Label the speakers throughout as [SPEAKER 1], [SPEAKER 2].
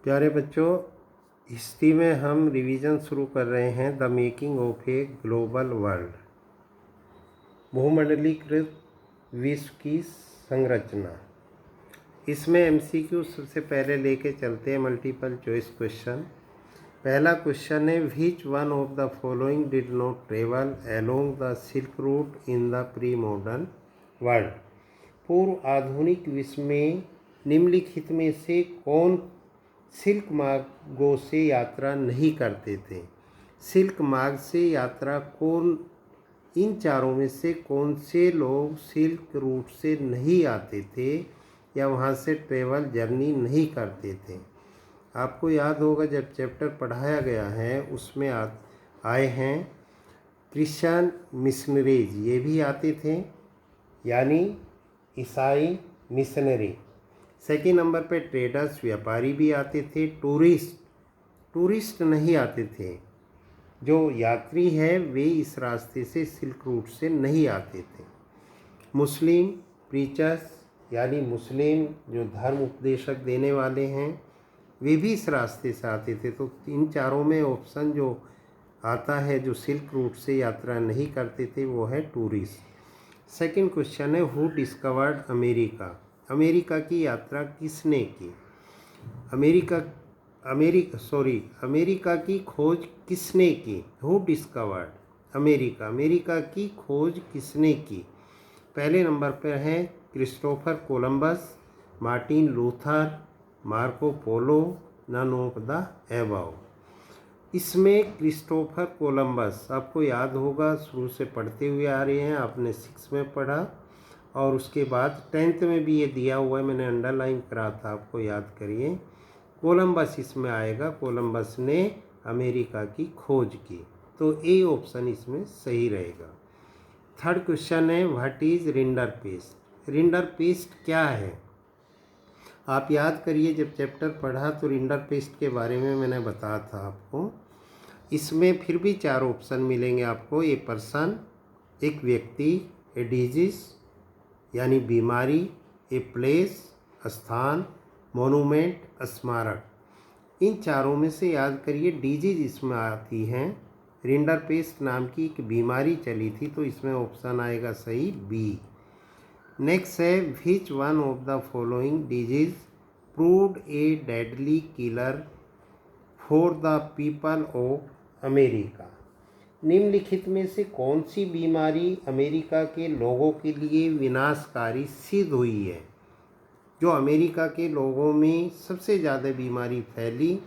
[SPEAKER 1] प्यारे बच्चों, हिस्ट्री में हम रिवीजन शुरू कर रहे हैं the making of a global world. भूमंडलीकृत विश्व की संरचना। इसमें एमसीक्यू सबसे पहले लेके चलते हैं मल्टीपल चॉइस क्वेश्चन। पहला क्वेश्चन है, which one of the following did not travel along the silk route in the pre modern world. पूर्व आधुनिक विश्व में निम्नलिखित में से कौन सिल्क मार्गों से यात्रा नहीं करते थे। सिल्क मार्ग से यात्रा कौन, इन चारों में से कौन से लोग सिल्क रूट से नहीं आते थे या वहाँ से ट्रेवल जर्नी नहीं करते थे। आपको याद होगा जब चैप्टर पढ़ाया गया है उसमें आए हैं क्रिश्चियन मिशनरीज, ये भी आते थे, यानी ईसाई मिशनरी। सेकेंड नंबर पे ट्रेडर्स, व्यापारी भी आते थे। टूरिस्ट नहीं आते थे। जो यात्री है वे इस रास्ते से सिल्क रूट से नहीं आते थे। मुस्लिम प्रीचर्स, यानी मुस्लिम जो धर्म उपदेशक देने वाले हैं, वे भी इस रास्ते से आते थे। तो इन चारों में ऑप्शन जो आता है जो सिल्क रूट से यात्रा नहीं करते थे वो है टूरिस्ट। सेकंड क्वेश्चन है, हु डिस्कवर्ड अमेरिका। अमेरिका की यात्रा किसने की। अमेरिका की खोज किसने की। हु डिस्कवर्ड अमेरिका, अमेरिका की खोज किसने की। पहले नंबर पर है Christopher Columbus, Martin Luther, Marco Polo, none of the above. इसमें क्रिस्टोफर कोलंबस, आपको याद होगा शुरू से पढ़ते हुए आ रहे हैं, आपने 6 में पढ़ा और उसके बाद 10th में भी ये दिया हुआ है, मैंने अंडरलाइन करा था, आपको याद करिए। कोलंबस इसमें आएगा, कोलंबस ने अमेरिका की खोज की, तो ए ऑप्शन इसमें सही रहेगा। थर्ड क्वेश्चन है, what is rinder paste. Rinder paste क्या है। आप याद करिए जब चैप्टर पढ़ा तो रिंडर पेस्ट के बारे में मैंने बताया था आपको। इसमें फिर भी 4 ऑप्शन मिलेंगे आपको। ए पर्सन, एक व्यक्ति, ए डिजीज यानी बीमारी, ए प्लेस स्थान, मोनूमेंट स्मारक। इन चारों में से याद करिए डिजीज इसमें आती हैं। रिंडर पेस्ट नाम की एक बीमारी चली थी, तो इसमें ऑप्शन आएगा सही बी। नेक्स्ट है, which one of the following disease proved A deadly killer for the people of America. निम्नलिखित में से कौन सी बीमारी अमेरिका के लोगों के लिए विनाशकारी सिद्ध हुई है। जो अमेरिका के लोगों में सबसे ज़्यादा बीमारी फैली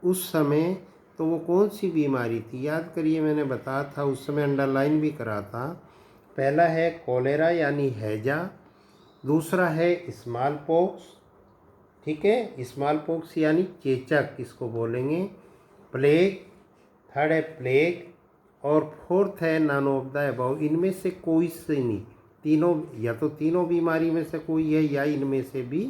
[SPEAKER 1] उस समय, तो वो कौन सी बीमारी थी। याद करिए मैंने बताया था, उस समय अंडरलाइन भी करा था। पहला है कॉलेरा यानी हैजा, दूसरा है स्मॉल पॉक्स, ठीक है, स्मॉल पॉक्स यानी चेचक इसको बोलेंगे, प्लेग, थर्ड है प्लेग, और फोर्थ है नन ऑफ द अबव। इनमें से कोई से नहीं, तीनों, या तो तीनों बीमारी में से कोई है या इनमें से भी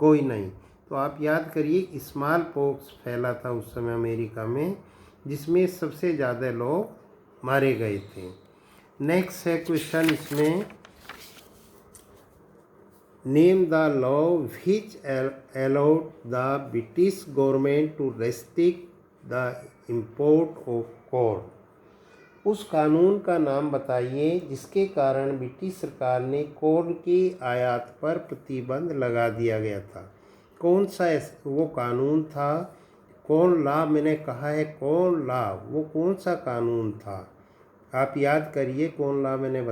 [SPEAKER 1] कोई नहीं। तो आप याद करिए स्मॉल पॉक्स फैला था उस समय अमेरिका में, जिसमें सबसे ज़्यादा लोग मारे गए थे। नेक्स्ट है क्वेश्चन इसमें, name the law which allowed the British government to restrict the import of corn. उस कानून का नाम बताइए जिसके कारण ब्रिटिश सरकार ने कॉर्न की आयात पर प्रतिबंध लगा दिया गया था। कौन सा वो कानून था। कॉर्न लॉ मैंने कहा है, कॉर्न लॉ वो कौन सा कानून था। आप याद करिए, कॉर्न लॉ मैंने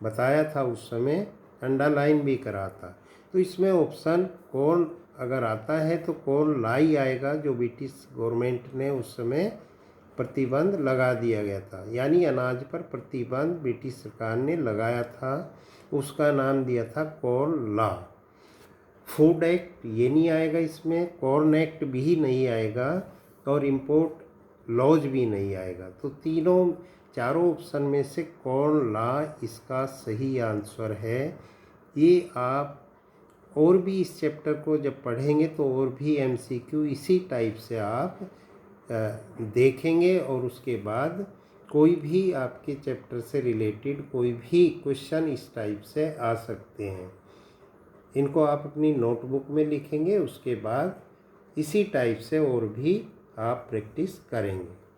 [SPEAKER 1] बताया था उस समय, अंडरलाइन भी करा था। तो इसमें ऑप्शन कॉर्न अगर आता है तो कॉर्न लॉ ही आएगा, जो ब्रिटिश गवर्नमेंट ने उस समय प्रतिबंध लगा दिया गया था, यानी अनाज पर प्रतिबंध ब्रिटिश सरकार ने लगाया था, उसका नाम दिया था कॉर्न लॉ। फूड एक्ट ये नहीं आएगा इसमें, कॉर्न एक्ट भी नहीं आएगा, और इम्पोर्ट लॉज भी नहीं आएगा। तो चारों ऑप्शन में से कॉर्न लॉ इसका सही आंसर है। ये आप और भी इस चैप्टर को जब पढ़ेंगे तो और भी एमसीक्यू इसी टाइप से आप देखेंगे, और उसके बाद कोई भी आपके चैप्टर से रिलेटेड कोई भी क्वेश्चन इस टाइप से आ सकते हैं। इनको आप अपनी नोटबुक में लिखेंगे, उसके बाद इसी टाइप से और भी आप प्रैक्टिस करेंगे।